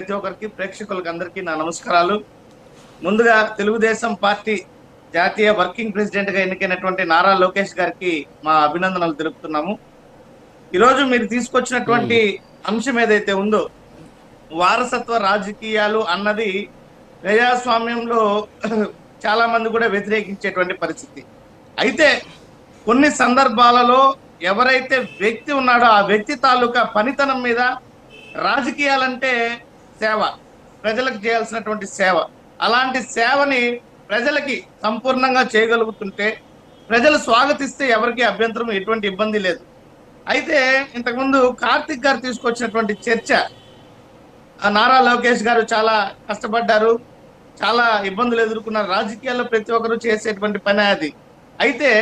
ప్రతి ఒక్కరికి ప్రేక్షకులకు అందరికీ నా నమస్కారాలు. ముందుగా తెలుగుదేశం పార్టీ జాతీయ వర్కింగ్ ప్రెసిడెంట్ గా ఎన్నికైనటువంటి నారా లోకేష్ గారికి మా అభినందనలు తెలుపుతున్నాము. ఈరోజు మీరు తీసుకొచ్చినటువంటి అంశం ఏదైతే ఉందో వారసత్వ రాజకీయాలు అన్నది ప్రజాస్వామ్యంలో చాలా మంది కూడా వ్యతిరేకించేటువంటి పరిస్థితి. అయితే కొన్ని సందర్భాలలో ఎవరైతే వ్యక్తి ఉన్నాడో ఆ వ్యక్తి తాలూకా పనితనం మీద రాజకీయాలంటే సేవ, ప్రజలకు చేయాల్సినటువంటి సేవ, అలాంటి సేవని ప్రజలకి సంపూర్ణంగా చేయగలుగుతుంటే ప్రజలు స్వాగతిస్తే ఎవరికి అభ్యంతరం, ఎటువంటి ఇబ్బంది లేదు. అయితే ఇంతకుముందు కార్తిక్ గారు తీసుకొచ్చినటువంటి చర్చ, నారా లోకేష్ గారు చాలా కష్టపడ్డారు, చాలా ఇబ్బందులు ఎదుర్కొన్నారు, రాజకీయాల్లో ప్రతి ఒక్కరు చేసేటువంటి పని అది. అయితే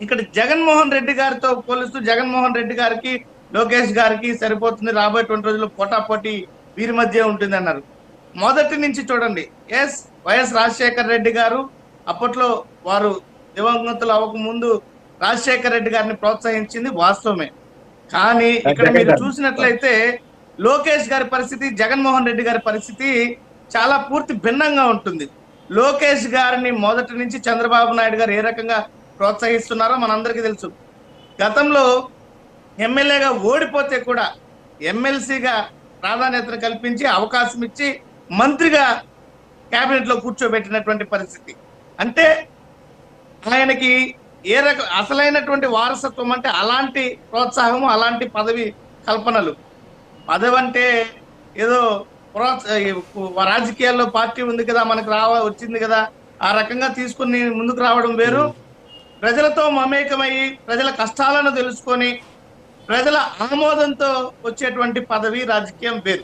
ఇక్కడ జగన్మోహన్ రెడ్డి గారితో పోలిస్తూ జగన్మోహన్ రెడ్డి గారికి లోకేష్ గారికి సరిపోతుంది, రాబోయేటువంటి రోజుల్లో పోటాపోటీ వీరి మధ్య ఉంటుంది అన్నారు. మొదటి నుంచి చూడండి, వైఎస్ రాజశేఖర రెడ్డి గారు అప్పట్లో వారు దివంగతులు అవ్వక ముందు రాజశేఖర రెడ్డి గారిని ప్రోత్సహించింది వాస్తవమే. కానీ ఇక్కడ మీరు చూసినట్లయితే లోకేష్ గారి పరిస్థితి, జగన్మోహన్ రెడ్డి గారి పరిస్థితి చాలా పూర్తి భిన్నంగా ఉంటుంది. లోకేష్ గారిని మొదటి నుంచి చంద్రబాబు నాయుడు గారు ఏ రకంగా ప్రోత్సహిస్తున్నారో మనందరికీ తెలుసు. గతంలో ఎమ్మెల్యేగా ఓడిపోతే కూడా ఎమ్మెల్సీగా ప్రాధాన్యతను కల్పించి అవకాశం ఇచ్చి మంత్రిగా కేబినెట్ లో కూర్చోబెట్టినటువంటి పరిస్థితి. అంటే ఆయనకి ఏ రకం అసలైనటువంటి వారసత్వం అంటే అలాంటి ప్రోత్సాహము, అలాంటి పదవి కల్పనలు. పదవి అంటే ఏదో రాజకీయాల్లో పార్టీ ఉంది కదా, మనకు వచ్చింది కదా, ఆ రకంగా తీసుకుని ముందుకు రావడం వేరు. ప్రజలతో మమేకమయ్యి ప్రజల కష్టాలను తెలుసుకొని ప్రజల ఆమోదంతో వచ్చేటువంటి పదవి, రాజకీయం వేరు.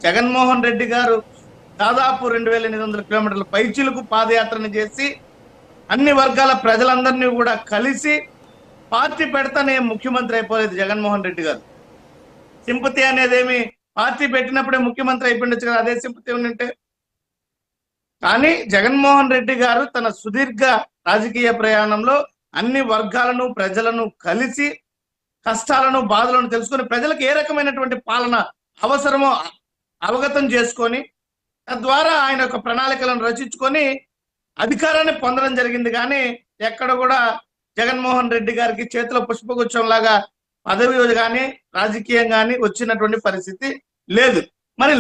జగన్మోహన్ రెడ్డి గారు దాదాపు 2800 కిలోమీటర్ల పైచీలకు పాదయాత్రను చేసి అన్ని వర్గాల ప్రజలందరినీ కూడా కలిసి పార్టీ పెడతానే ముఖ్యమంత్రి అయిపోలేదు జగన్మోహన్ రెడ్డి గారు. సింపతి అనేదేమి, పార్టీ పెట్టినప్పుడే ముఖ్యమంత్రి అయిపోయిండొచ్చు కదా, అదే సింపతి ఉంటే. కానీ జగన్మోహన్ రెడ్డి గారు తన సుదీర్ఘ రాజకీయ ప్రయాణంలో అన్ని వర్గాలను ప్రజలను కలిసి కష్టాలను బాధలను తెలుసుకొని ప్రజలకు ఏ రకమైనటువంటి పాలన అవసరమో అవగతం చేసుకొని తద్వారా ఆయన యొక్క ప్రణాళికలను రచించుకొని అధికారాన్ని పొందడం జరిగింది. కానీ ఎక్కడ కూడా జగన్మోహన్ రెడ్డి గారికి చేతిలో పుష్పగుచ్చం లాగా పదవి కానీ రాజకీయం కానీ వచ్చినటువంటి పరిస్థితి లేదు. మరి